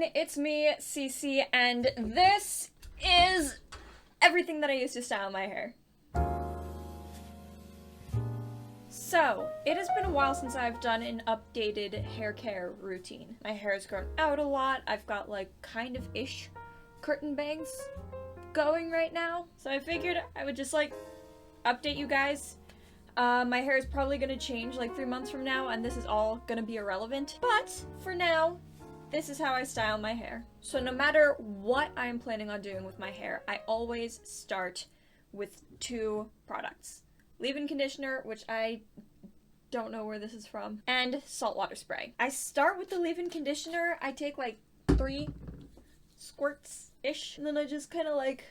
everyone, it's me, Cici, and this is everything that I use to style my hair. So, it has been a while since I've done an updated hair care routine. My hair has grown out a lot, I've got like kind of ish curtain bangs going right now, so I figured I would just like update you guys. My hair is probably gonna change like 3 months from now, and this is all gonna be irrelevant, but for now, this is how I style my hair. So no matter what I'm planning on doing with my hair, I always start with 2 products. Leave-in conditioner, which I don't know where this is from, and saltwater spray. I start with the leave-in conditioner. I take like 3 squirts-ish, and then I just kind of like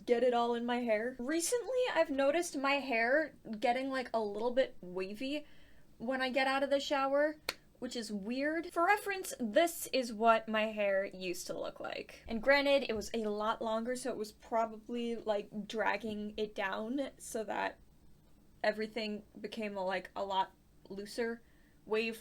get it all in my hair. Recently, I've noticed my hair getting like a little bit wavy when I get out of the shower, which is weird. For reference, this is what my hair used to look like. And granted, it was a lot longer, so it was probably like dragging it down so that everything became like a lot looser wave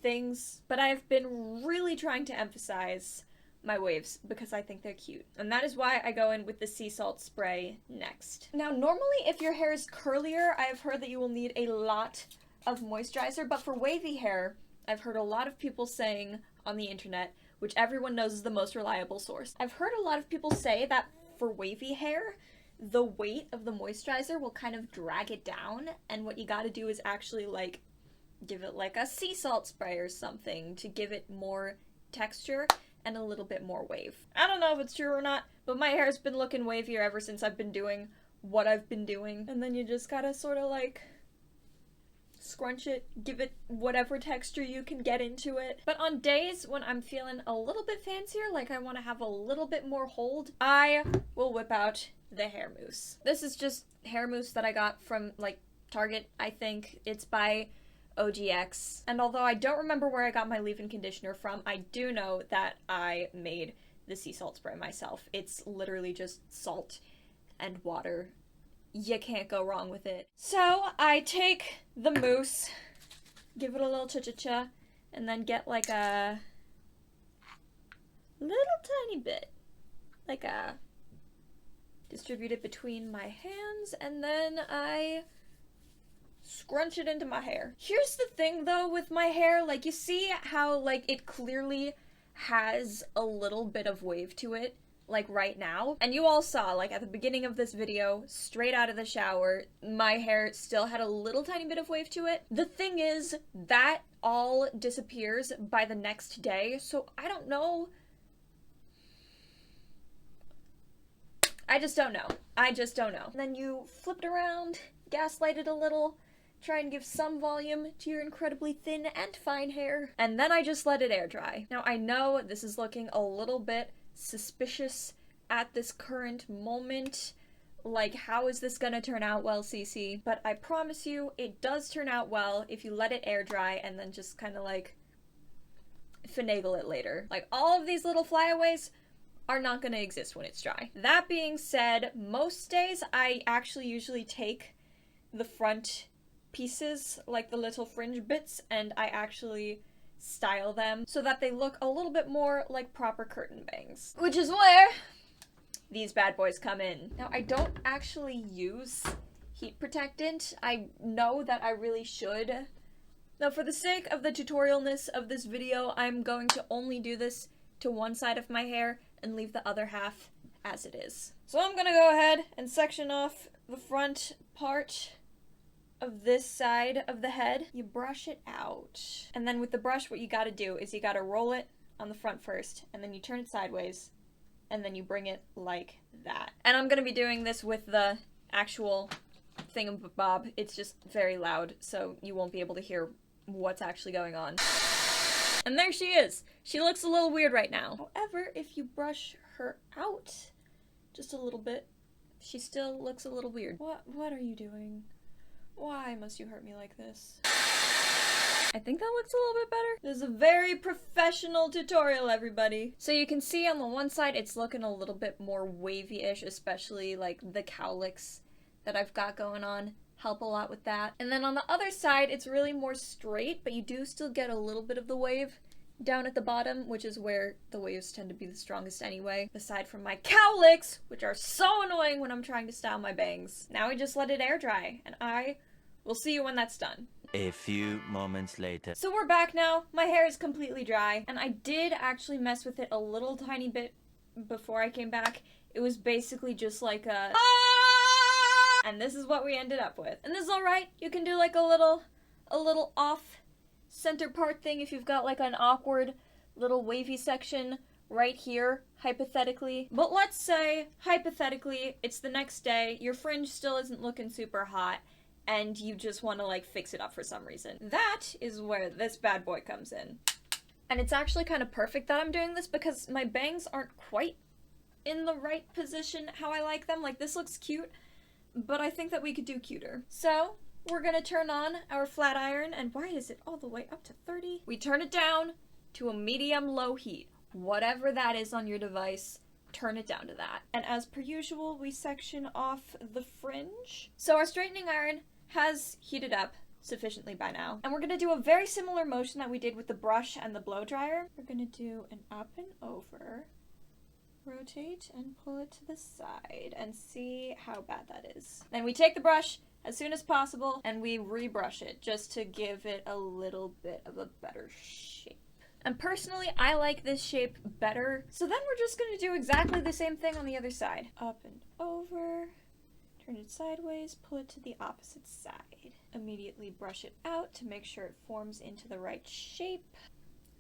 things. But I've been really trying to emphasize my waves because I think they're cute. And that is why I go in with the sea salt spray next. Now, normally if your hair is curlier, I have heard that you will need a lot of moisturizer, but for wavy hair, I've heard a lot of people saying on the internet, which everyone knows is the most reliable source, I've heard a lot of people say that for wavy hair, the weight of the moisturizer will kind of drag it down, and what you gotta do is actually like give it like a sea salt spray or something to give it more texture and a little bit more wave. I don't know if it's true or not, but my hair's been looking wavier ever since I've been doing what I've been doing. And then you just gotta sort of like scrunch it, give it whatever texture you can get into it. But on days when I'm feeling a little bit fancier, like I want to have a little bit more hold, I will whip out the hair mousse. This is just hair mousse that I got from like Target, I think. It's by OGX. And although I don't remember where I got my leave-in conditioner from, I do know that I made the sea salt spray myself. It's literally just salt and water. You can't go wrong with it. So I take the mousse, give it a little cha-cha-cha, and then get like a little tiny bit, like a, distribute it between my hands, and then I scrunch it into my hair. Here's the thing though with my hair, like you see how like it clearly has a little bit of wave to it, like right now, and you all saw like at the beginning of this video, straight out of the shower, my hair still had a little tiny bit of wave to it. The thing is, that all disappears by the next day, so I don't know. I just don't know. And then you flip it around, gaslight it a little, try and give some volume to your incredibly thin and fine hair, and then I just let it air dry. Now I know this is looking a little bit suspicious at this current moment, like how is this gonna turn out well, Cici? But I promise you it does turn out well if you let it air dry and then just kind of like finagle it later. Like all of these little flyaways are not gonna exist when it's dry. That being said, most days I actually usually take the front pieces, like the little fringe bits, and I actually style them so that they look a little bit more like proper curtain bangs, which is where these bad boys come in. Now, I don't actually use heat protectant. I know that I really should. Now, for the sake of the tutorialness of this video, I'm going to only do this to one side of my hair and leave the other half as it is. So I'm gonna go ahead and section off the front part of this side of the head. You brush it out. And then with the brush, what you gotta do is you gotta roll it on the front first, and then you turn it sideways, and then you bring it like that. And I'm gonna be doing this with the actual thingamabob. It's just very loud, so you won't be able to hear what's actually going on. And there she is. She looks a little weird right now. However, if you brush her out just a little bit, she still looks a little weird. What are you doing? Why must you hurt me like this? I think that looks a little bit better. This is a very professional tutorial, everybody. So you can see on the one side, it's looking a little bit more wavy-ish, especially like the cowlicks that I've got going on help a lot with that. And then on the other side, it's really more straight, but you do still get a little bit of the wave. down at the bottom, which is where the waves tend to be the strongest anyway, aside from my cowlicks, which are so annoying when I'm trying to style my bangs. Now we just let it air dry, and I will see you when that's done. A few moments later. So we're back now. My hair is completely dry, and I did actually mess with it a little tiny bit before I came back. It was basically just like a and this is what we ended up with. And this is alright. You can do like a little off center part thing if you've got like an awkward little wavy section right here, hypothetically. But let's say, hypothetically, it's the next day, your fringe still isn't looking super hot, and you just want to like fix it up for some reason. That is where this bad boy comes in. And it's actually kind of perfect that I'm doing this because my bangs aren't quite in the right position how I like them. Like, this looks cute, but I think that we could do cuter. So we're gonna turn on our flat iron, and why is it all the way up to 30? We turn it down to a medium-low heat. Whatever that is on your device, turn it down to that. And as per usual, we section off the fringe. So our straightening iron has heated up sufficiently by now. And we're gonna do a very similar motion that we did with the brush and the blow dryer. We're gonna do an up and over, rotate and pull it to the side, and see how bad that is. Then we take the brush as soon as possible and we rebrush it just to give it a little bit of a better shape. And personally, I like this shape better. So then we're just gonna do exactly the same thing on the other side. Up and over, turn it sideways, pull it to the opposite side. Immediately brush it out to make sure it forms into the right shape.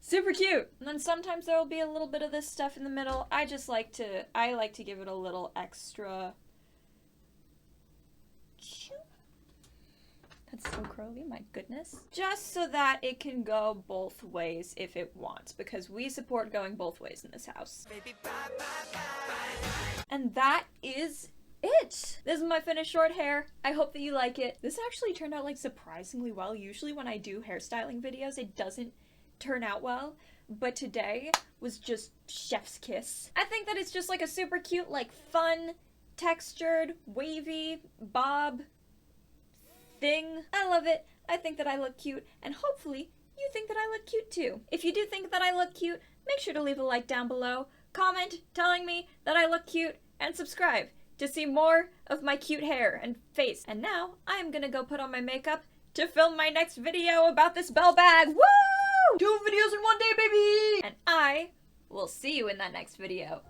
Super cute! And then sometimes there will be a little bit of this stuff in the middle. I like to give it a little extra. That's so curly, my goodness. Just so that it can go both ways if it wants, because we support going both ways in this house. And that is it! This is my finished short hair. I hope that you like it. This actually turned out like surprisingly well. Usually when I do hairstyling videos, it doesn't turn out well, but today was just chef's kiss. I think that it's just like a super cute, like fun, textured, wavy, bob thing. I love it. I think that I look cute, and hopefully you think that I look cute too. If you do think that I look cute, make sure to leave a like down below, comment telling me that I look cute, and subscribe to see more of my cute hair and face. And now I'm gonna go put on my makeup to film my next video about this bell bag. Woo! 2 videos in 1 day, baby! And I will see you in that next video.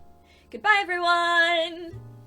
Goodbye, everyone!